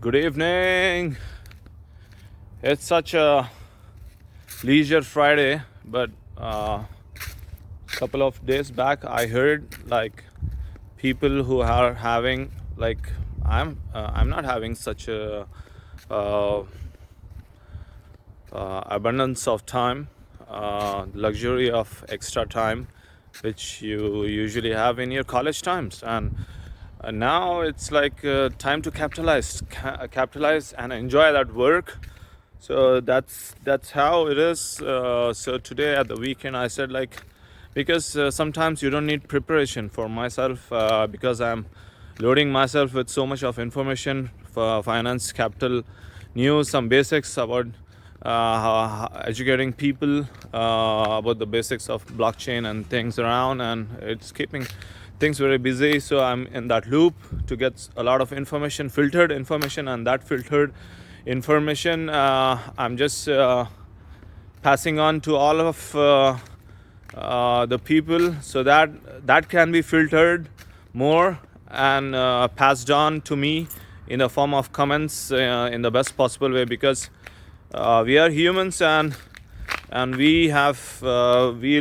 Good evening. It's such a leisure Friday, but couple of days back I heard like people who are having like I'm not having such a uh, abundance of time, luxury of extra time, which you usually have in your college times, and now it's like time to capitalize and enjoy that work. So that's how it is. So today at the weekend I said like, because sometimes you don't need preparation for myself, because I'm loading myself with so much of information for finance, capital, news, some basics about educating people about the basics of blockchain and things around, and it's keeping things very busy. So I'm in that loop to get a lot of information, filtered information, and that filtered information I'm just passing on to all of the people, so that can be filtered more and passed on to me in the form of comments in the best possible way, because we are humans, and we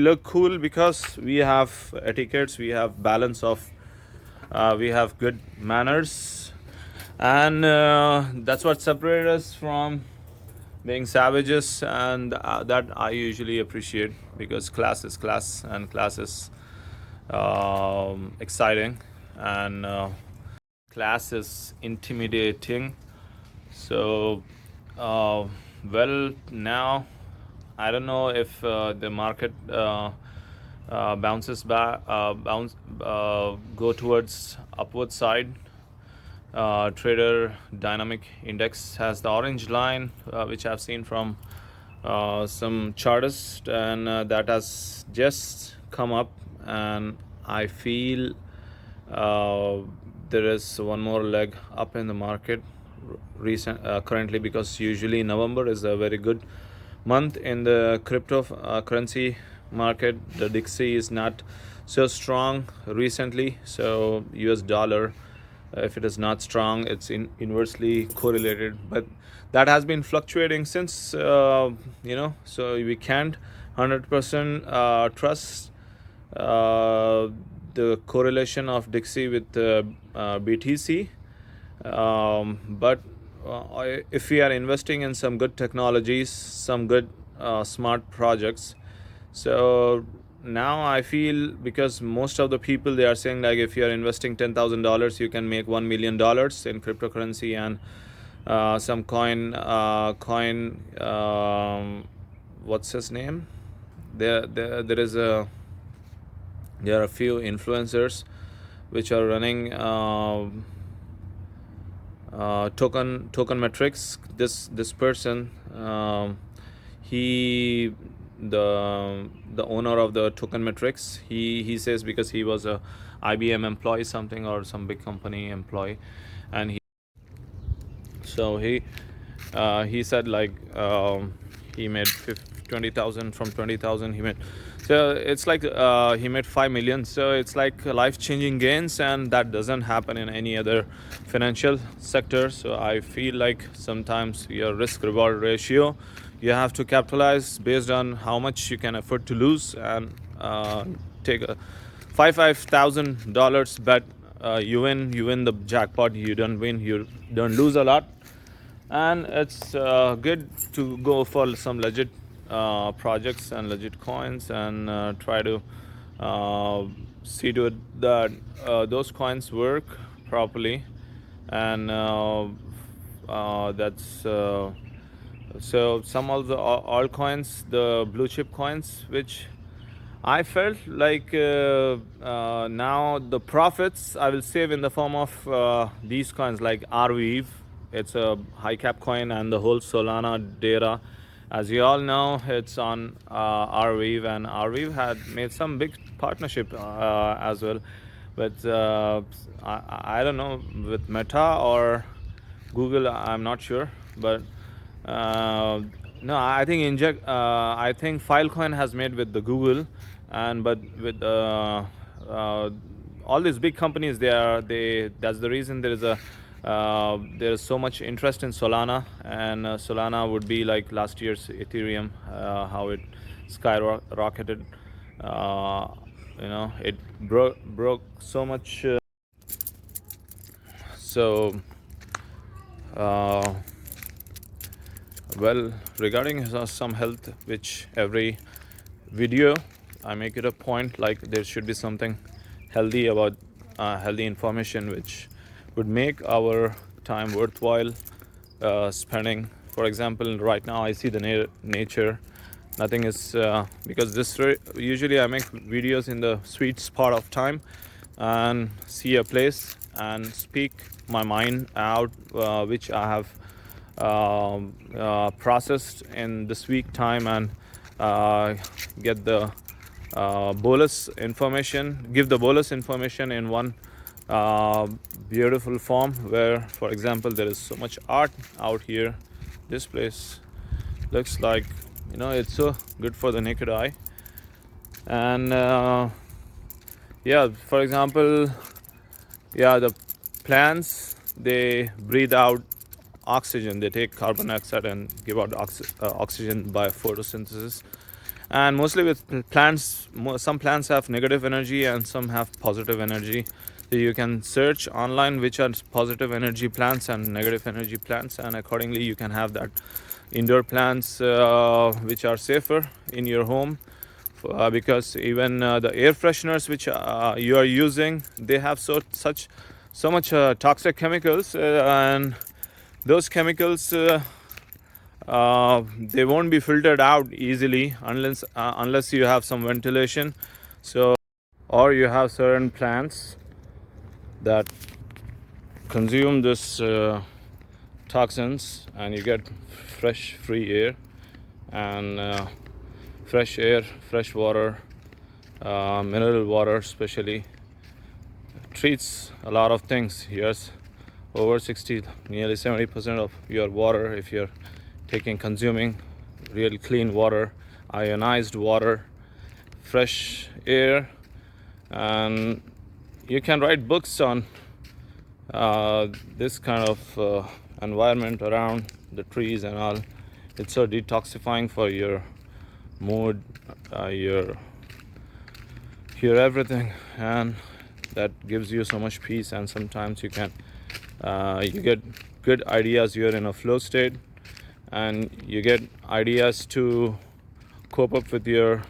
look cool because we have etiquettes, we have balance of we have good manners, and that's what separates us from being savages, and that I usually appreciate, because class is class, and class is exciting, and class is intimidating. So well, now I don't know if the market bounces back, go towards upward side. Trader dynamic index has the orange line, which I've seen from some chartists, and that has just come up, and I feel there is one more leg up in the market currently, because usually November is a very good month in the cryptocurrency market. The Dixie is not so strong recently, so US dollar, if it is not strong, it's inversely correlated, but that has been fluctuating since, so we can't 100% trust the correlation of Dixie with BTC, but if we are investing in some good technologies, some good smart projects, so now I feel, because most of the people, they are saying like, if you are investing $10,000, you can make $1 million in cryptocurrency, and some coin what's his name, there is a there are a few influencers which are running token metrics. This person, he the owner of the token metrics, he says, because he was a IBM employee something, or some big company employee, and he said like, he made 20,000, from 20,000 he made, so it's like he made 5 million. So it's like life-changing gains, and that doesn't happen in any other financial sector. So I feel like sometimes your risk-reward ratio, you have to capitalize based on how much you can afford to lose, and take a $5,000 bet. You win the jackpot. You don't win, you don't lose a lot. And it's good to go for some legit projects and legit coins, and try to see to it that those coins work properly, and that's so some of the altcoins, the blue chip coins, which I felt like now the profits I will save in the form of these coins like rweave. It's a high cap coin, and the whole Solana data, as you all know, it's on rweave, and rweave had made some big partnership as well with I don't know, with Meta or Google, I'm not sure, but no, I think I think Filecoin has made with the Google, and but with all these big companies, that's the reason there is a There's so much interest in Solana, and Solana would be like last year's Ethereum, how it skyrocketed. It broke so much. So, uh, well, regarding some health, which every video I make it a point, like there should be something healthy about healthy information which would make our time worthwhile spending. For example, right now I see the nature. Nothing is because usually I make videos in the sweet spot of time and see a place and speak my mind out, which I have processed in this week time, and get the bolus information, give the bolus information in one beautiful form, where, for example, there is so much art out here. This place looks like, it's so good for the naked eye. And yeah, for example, the plants, they breathe out oxygen. They take carbon dioxide and give out oxygen by photosynthesis. And mostly with plants, some plants have negative energy and some have positive energy. So you can search online which are positive energy plants and negative energy plants, and accordingly you can have that indoor plants which are safer in your home, because even the air fresheners which you are using, they have so much toxic chemicals, and those chemicals they won't be filtered out easily unless you have some ventilation. So, or you have certain plants that consume this toxins, and you get fresh, free air, and fresh air, fresh water, mineral water especially treats a lot of things. Yes, over 60, nearly 70% of your water, if you're consuming real clean water, ionized water, fresh air. And you can write books on this kind of environment around the trees and all. It's so detoxifying for your mood, your everything, and that gives you so much peace. And sometimes you get good ideas. You're in a flow state, and you get ideas to cope up with your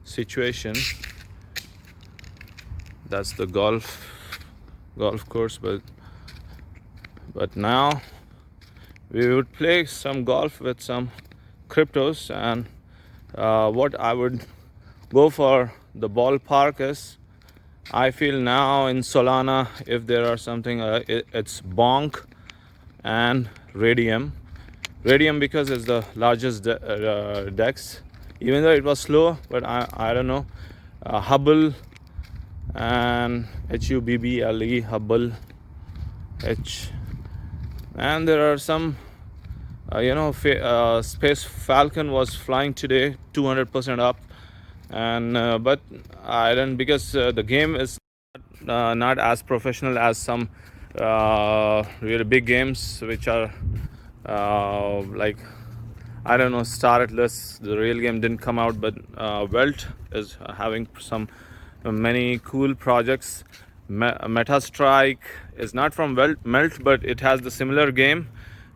situation. That's the golf course, but now we would play some golf with some cryptos. And what I would go for the ballpark is, I feel now in Solana, if there are something, it's bonk and radium. Radium because it's the largest DEX, even though it was slow, but I don't know. Hubble and HUBBLE, Hubble H, and there are some Space Falcon was flying today 200% up, and but I don't, because the game is not as professional as some really big games which are like, I don't know, Star Atlas. The real game didn't come out, but Welt is having some many cool projects. Meta Strike is not from Melt, but it has the similar game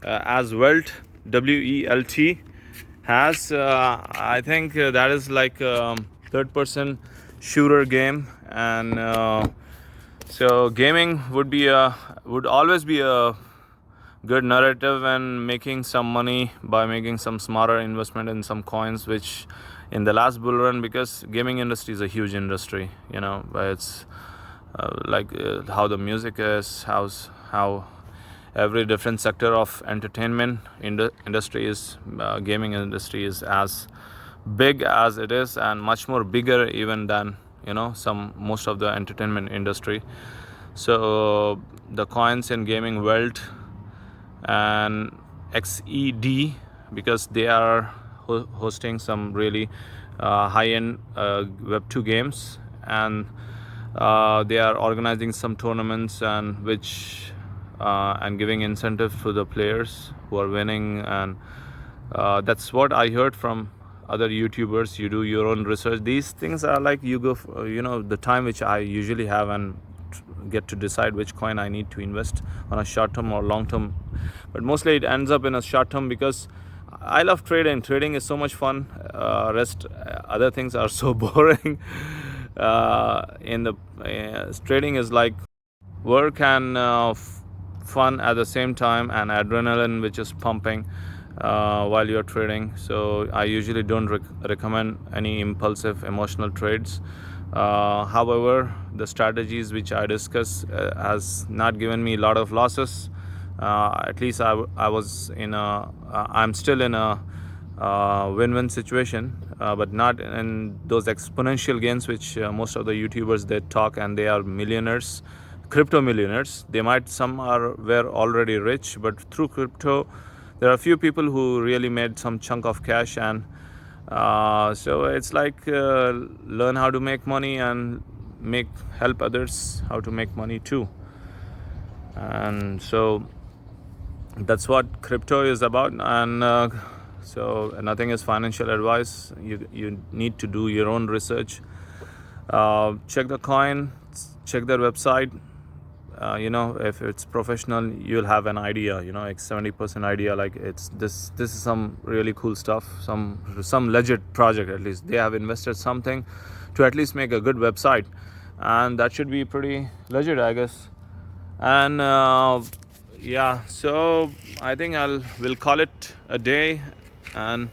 as Welt, WELT has. I think that is like third-person shooter game, and so gaming would always be a good narrative, and making some money by making some smarter investment in some coins, which in the last bull run, because gaming industry is a huge industry, but it's how the music is, how every different sector of entertainment industry is, gaming industry is as big as it is, and much more bigger even than most of the entertainment industry. So the coins in gaming, Welt and XED, because they are hosting some really high-end Web 2 games, and they are organizing some tournaments, and which and giving incentive to the players who are winning. And that's what I heard from other YouTubers. You do your own research. These things are like you go for, the time which I usually have and get to decide which coin I need to invest on a short term or long term. But mostly it ends up in a short term because I love trading. Trading is so much fun. Rest other things are so boring. Trading is like work and fun at the same time, and adrenaline which is pumping while you're trading. So I usually don't recommend any impulsive emotional trades. However, the strategies which I discuss has not given me a lot of losses. At least I was in a I'm still in a win-win situation, but not in those exponential gains which most of the YouTubers they talk, and they are millionaires, crypto millionaires. They might were already rich, but through crypto there are a few people who really made some chunk of cash. And so it's like learn how to make money and help others how to make money too. And so that's what crypto is about. And so nothing is financial advice. You need to do your own research. Check the coin, check their website. If it's professional, you'll have an idea, like 70% idea, like this is some really cool stuff, some legit project. At least they have invested something to at least make a good website, and that should be pretty legit, I guess. And so I think we'll call it a day, and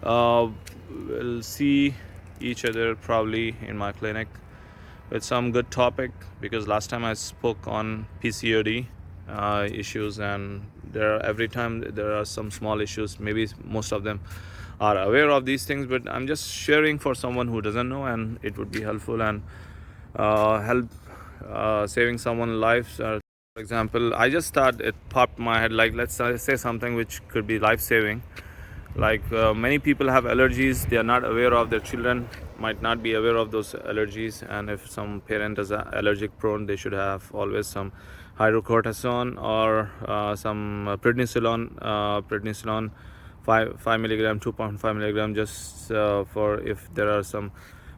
we'll see each other probably in my clinic with some good topic, because last time I spoke on PCOD issues, and every time there are some small issues. Maybe most of them are aware of these things, but I'm just sharing for someone who doesn't know, and it would be helpful and help saving someone's life. For example, I just thought it popped my head, like let's say something which could be life-saving. Like many people have allergies, they are not aware of. Their children might not be aware of those allergies, and if some parent is allergic prone, they should have always some hydrocortisone or some prednisolone 5 milligram, 2.5 milligram, just for if there are some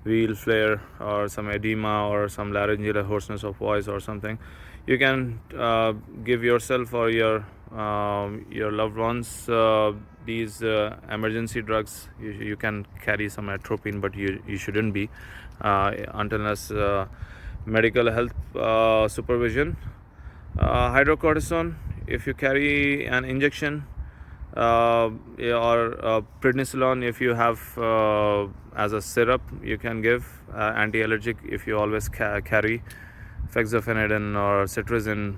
wheal flare or some edema or some laryngeal hoarseness of voice or something. You can give yourself or your loved ones these emergency drugs. You can carry some atropine, but you shouldn't be unless medical health supervision. Hydrocortisone, if you carry an injection, or prednisolone if you have as a syrup, you can give anti-allergic if you always carry fexofenadine or cetirizine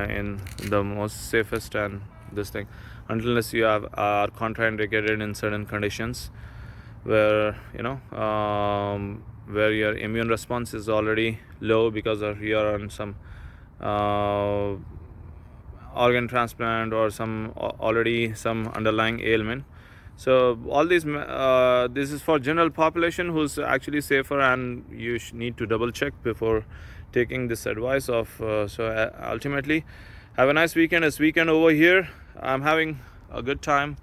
in the most safest and this thing, unless you are contraindicated in certain conditions where where your immune response is already low because of you're on some organ transplant or some underlying ailment. So all these this is for general population who's actually safer, and you need to double check before taking this advice of ultimately have a nice weekend. It's weekend over here. I'm having a good time.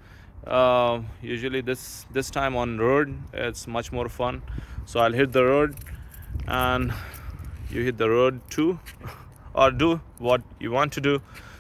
Usually this time on road it's much more fun, so I'll hit the road and you hit the road too or do what you want to do.